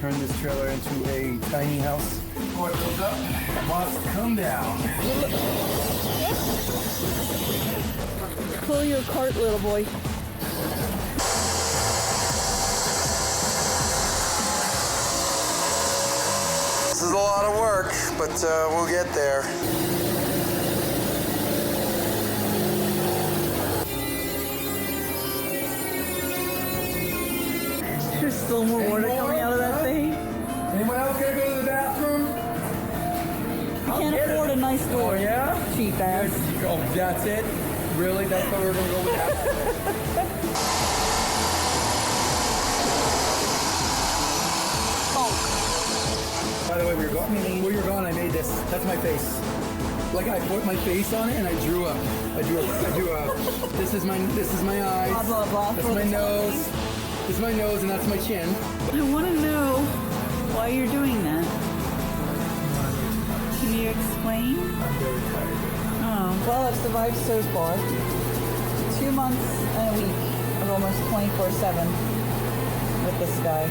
turn this trailer into a tiny house. Before it goes up, must come down. Pull your cart, little boy. This is a lot of work, but we'll get there. There's still more water coming out of that thing. Anyone else gonna go to the bathroom? You can't afford a nice door. Oh yeah? Cheap ass. Oh, that's it? Really? That's what we're gonna go with that? By the way, when you're gone, I made this. That's my face. Like I put my face on it and I drew a. This is my eyes. Blah, blah, blah. That's my nose. This is my nose and that's my chin. I want to know why you're doing that. Can you explain? I'm very tired. Oh, well, I've survived so far. 2 months and a week of almost 24/7 with this guy.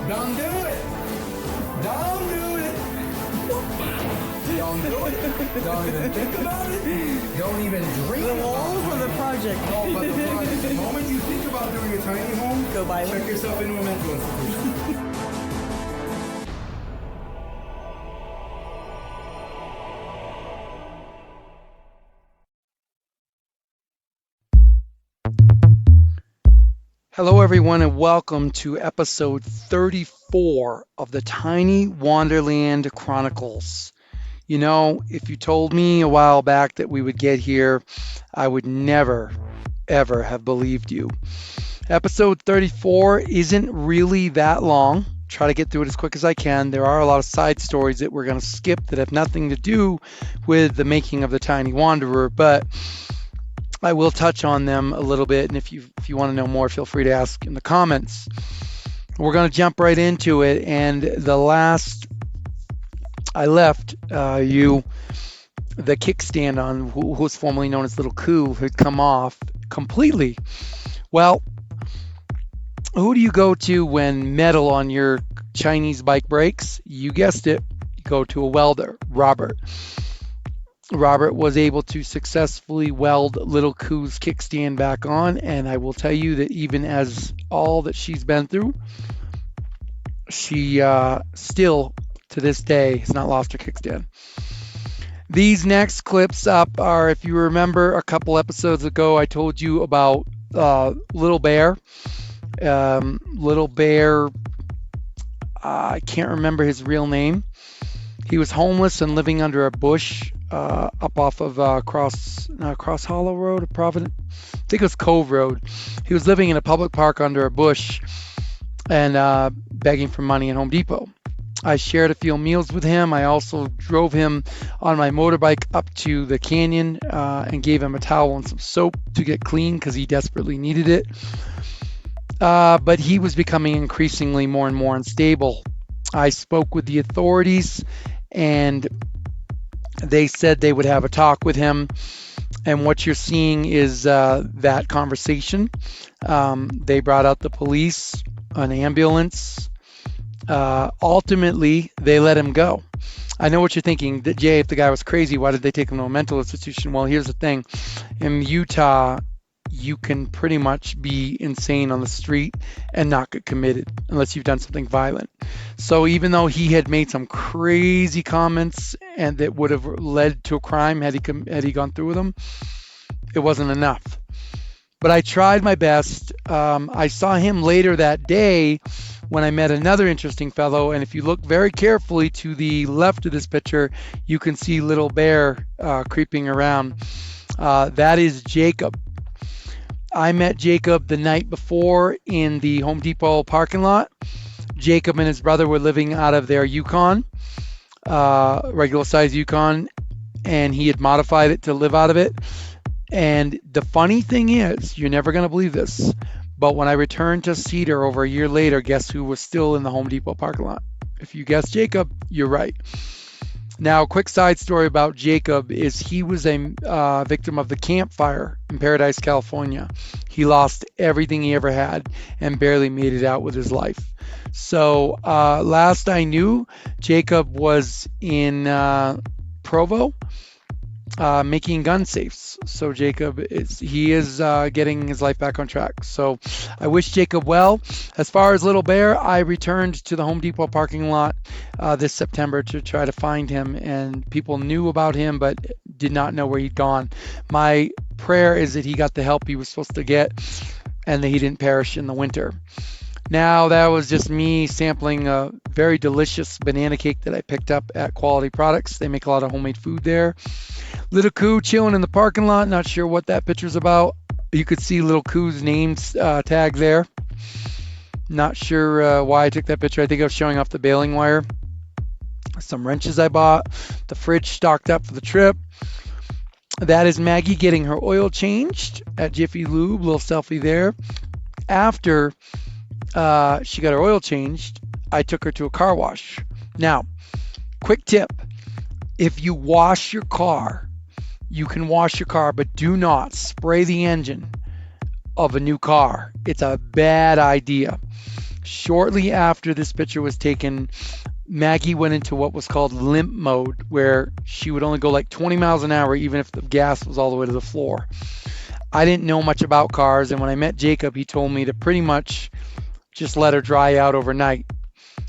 Don't do it! Don't do it! Don't do it! Don't even think about it! Don't even dream The about walls of the project. Oh, but the project. The moment you think about doing a tiny home, Go buy one. check yourself into a mental institution. Hello everyone and welcome to episode 34 of the TinyWanderland Chronicles. You know, if you told me a while back that we would get here, I would never, ever have believed you. Episode 34 isn't really that long. Try to get through it as quick as I can. There are a lot of side stories that we're going to skip that have nothing to do with the making of the Tiny Wanderer, but I will touch on them a little bit, and if you want to know more, feel free to ask in the comments. We're going to jump right into it, and the last I left the kickstand on, who was formerly known as Little Coo, had come off completely. Well, who do you go to when metal on your Chinese bike breaks? You guessed it, you go to a welder, Robert. Robert was able to successfully weld Little Coo's kickstand back on, and I will tell you that even as all that she's been through, she still, to this day, has not lost her kickstand. These next clips up are, if you remember a couple episodes ago, I told you about Little Bear. Little Bear, I can't remember his real name. He was homeless and living under a bush up off of Cross Hollow Road, Providence. I think it was Cove Road. He was living in a public park under a bush and begging for money at Home Depot. I shared a few meals with him. I also drove him on my motorbike up to the canyon and gave him a towel and some soap to get clean because he desperately needed it. But he was becoming increasingly more and more unstable. I spoke with the authorities and they said they would have a talk with him, and what you're seeing is that conversation. They brought out the police, an ambulance. Ultimately, they let him go. I know what you're thinking, that Jay, if the guy was crazy, why did they take him to a mental institution? Well, here's the thing. In Utah, you can pretty much be insane on the street and not get committed unless you've done something violent. So even though he had made some crazy comments and that would have led to a crime had he gone through with them, it wasn't enough. But I tried my best. I saw him later that day when I met another interesting fellow, and if you look very carefully to the left of this picture, you can see Little Bear creeping around. That is Jacob. I met Jacob the night before in the Home Depot parking lot. Jacob and his brother were living out of their Yukon, regular size Yukon, and he had modified it to live out of it. And the funny thing is, you're never going to believe this, but when I returned to Cedar over a year later, guess who was still in the Home Depot parking lot? If you guessed Jacob, you're right. Now, a quick side story about Jacob is he was a victim of the campfire in Paradise, California. He lost everything he ever had and barely made it out with his life. So, last I knew, Jacob was in Provo making gun safes. So Jacob is getting his life back on track. So I wish Jacob well. As far as Little Bear, I returned to the Home Depot parking lot this September to try to find him, and people knew about him but did not know where he'd gone. My prayer is that he got the help he was supposed to get and that he didn't perish in the winter. Now, that was just me sampling a very delicious banana cake that I picked up at Quality Products. They make a lot of homemade food there. Little Coo chilling in the parking lot. Not sure what that picture's about. You could see Little Coo's name tag there. Not sure why I took that picture. I think I was showing off the baling wire. Some wrenches I bought. The fridge stocked up for the trip. That is Maggie getting her oil changed at Jiffy Lube. Little selfie there. After she got her oil changed, I took her to a car wash. Now, quick tip. If you wash your car, you can wash your car, but do not spray the engine of a new car. It's a bad idea. Shortly after this picture was taken, Maggie went into what was called limp mode, where she would only go like 20 miles an hour, even if the gas was all the way to the floor. I didn't know much about cars, and when I met Jacob, he told me to pretty much just let her dry out overnight.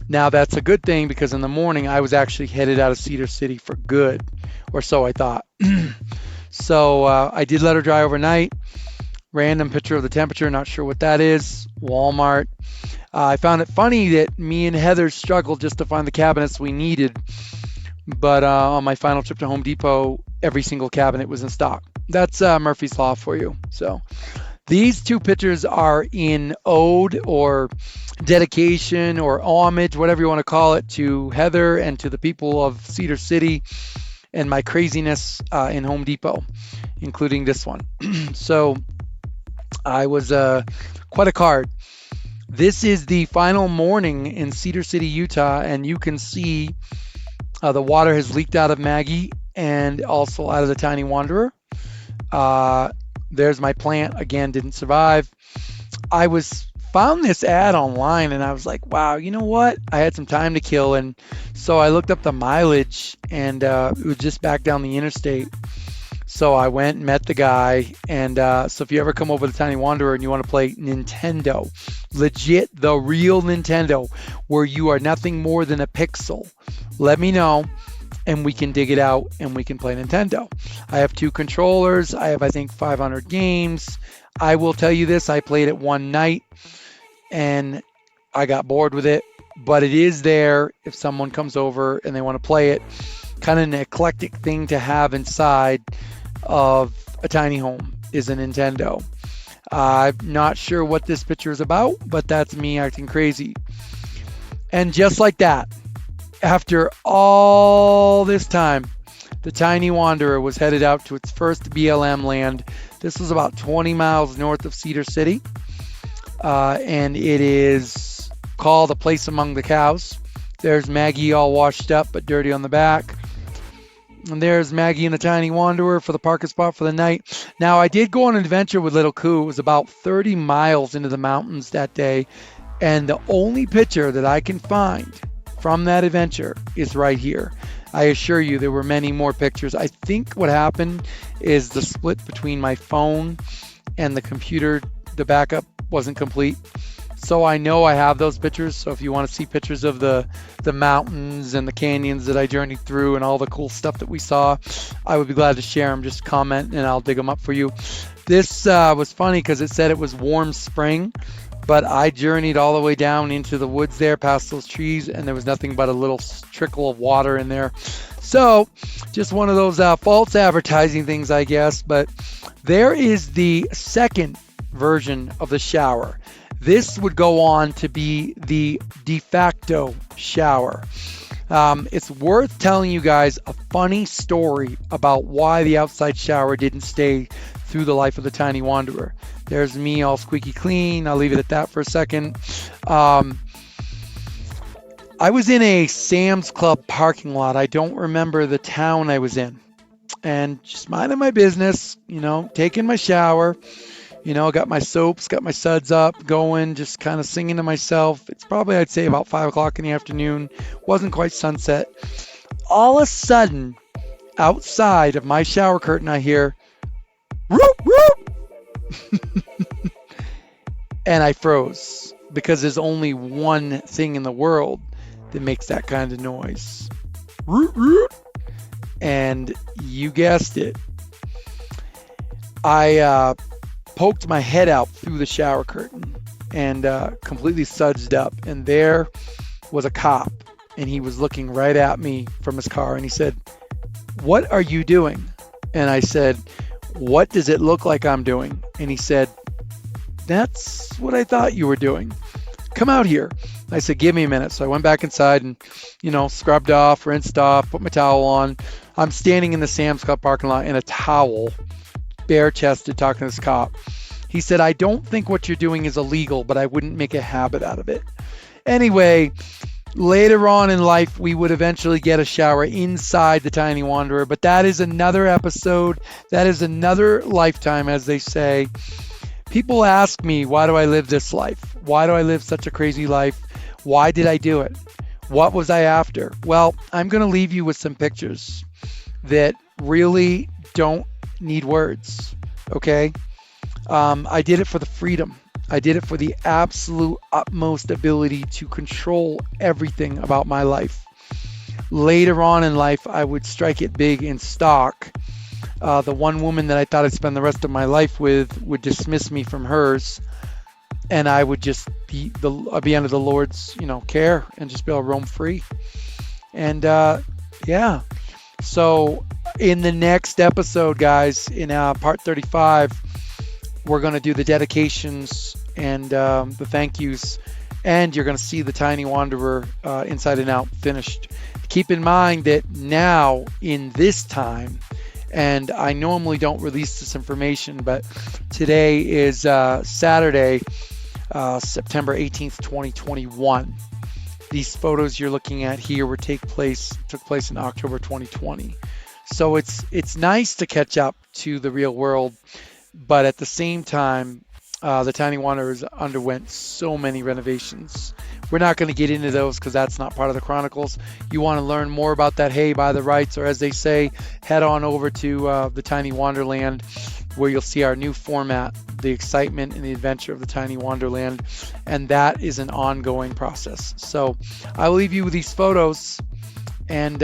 Now, that's a good thing because in the morning I was actually headed out of Cedar City for good, or so I thought. So I did let her dry overnight. Random picture of the temperature, not sure what that is. Walmart. I found it funny that me and Heather struggled just to find the cabinets we needed, but on my final trip to Home Depot, every single cabinet was in stock. That's Murphy's Law for you. So these two pictures are in ode or dedication or homage, whatever you want to call it, to Heather and to the people of Cedar City and my craziness in Home Depot, including this one. So I was quite a card. This is the final morning in Cedar City, Utah, and you can see the water has leaked out of Maggie and also out of the Tiny Wanderer. There's my plant. Again, didn't survive. I found this ad online and I was like, wow, you know what? I had some time to kill, and so I looked up the mileage, and it was just back down the interstate. So I went and met the guy, and so if you ever come over to Tiny Wanderer and you want to play Nintendo, legit, the real Nintendo, where you are nothing more than a pixel, let me know, and we can dig it out and we can play Nintendo. I have 2 controllers. I have, I think, 500 games. I will tell you this, I played it one night and I got bored with it, but it is there if someone comes over and they want to play it. Kind of an eclectic thing to have inside of a tiny home is a Nintendo. I'm not sure what this picture is about, but that's me acting crazy. And just like that, after all this time, the Tiny Wanderer was headed out to its first BLM land. This was about 20 miles north of Cedar City, and it is called A Place Among the Cows. There's Maggie all washed up but dirty on the back. And there's Maggie and the Tiny Wanderer for the parking spot for the night. Now, I did go on an adventure with Little Coo. It was about 30 miles into the mountains that day, and the only picture that I can find from that adventure is right here. I assure you there were many more pictures. I think what happened is the split between my phone and the computer, the backup wasn't complete. So I know I have those pictures. So if you want to see pictures of the mountains and the canyons that I journeyed through and all the cool stuff that we saw, I would be glad to share them. Just comment and I'll dig them up for you. This was funny because it said it was warm spring, but I journeyed all the way down into the woods there past those trees, and there was nothing but a little trickle of water in there. So just one of those false advertising things, I guess. But there is the second version of the shower. This would go on to be the de facto shower. It's worth telling you guys a funny story about why the outside shower didn't stay through the life of the tiny wanderer. There's me all squeaky clean. I'll leave it at that for a second. Um, I was in a Sam's Club parking lot. I don't remember the town I was in. And just minding my business, taking my shower, got my soaps, got my suds up, going, just kind of singing to myself. It's probably, I'd say, about 5 o'clock in the afternoon. Wasn't quite sunset. All of a sudden, outside of my shower curtain, I hear, whoop, whoop. And I froze because there's only one thing in the world that makes that kind of noise. Root, root. And you guessed it. I poked my head out through the shower curtain and completely sudsed up. And there was a cop. And he was looking right at me from his car. And he said, "What are you doing?" And I said, "What does it look like I'm doing?" And he said, "That's what I thought you were doing. Come out here." I said, "Give me a minute." So I went back inside and, scrubbed off, rinsed off, put my towel on. I'm standing in the Sam's Club parking lot in a towel, bare-chested, talking to this cop. He said, "I don't think what you're doing is illegal, but I wouldn't make a habit out of it." Anyway, later on in life, we would eventually get a shower inside the Tiny Wanderer, but that is another episode. That is another lifetime, as they say. People ask me, why do I live this life? Why do I live such a crazy life? Why did I do it? What was I after? Well, I'm going to leave you with some pictures that really don't need words, okay? I did it for the freedom. I did it for the absolute utmost ability to control everything about my life. Later on in life, I would strike it big in stock. The one woman that I thought I'd spend the rest of my life with would dismiss me from hers, and I would just be under the Lord's, care and just be able to roam free. And yeah, so in the next episode, guys, in part 35, we're going to do the dedications and the thank yous, and you're going to see the Tiny Wanderer inside and out finished. Keep in mind that now in this time, and I normally don't release this information, but today is Saturday, September 18th, 2021. These photos you're looking at here took place in October 2020. So it's nice to catch up to the real world, but at the same time, the Tiny Wanderers underwent so many renovations. We're not going to get into those because that's not part of the Chronicles. You want to learn more about that, hey, buy the rights, or as they say, head on over to the TinyWanderland, where you'll see our new format, the excitement and the adventure of the Tiny Wanderland, and that is an ongoing process. So I will leave you with these photos, and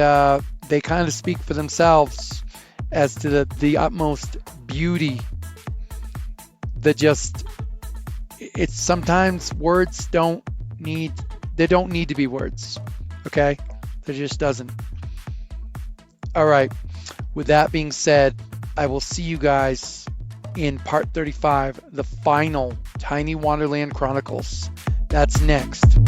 they kind of speak for themselves as to the utmost beauty that it's sometimes words don't need to be words, okay? There just doesn't. All right, with that being said, I will see you guys in part 35, the final Tiny Wanderland Chronicles. That's next.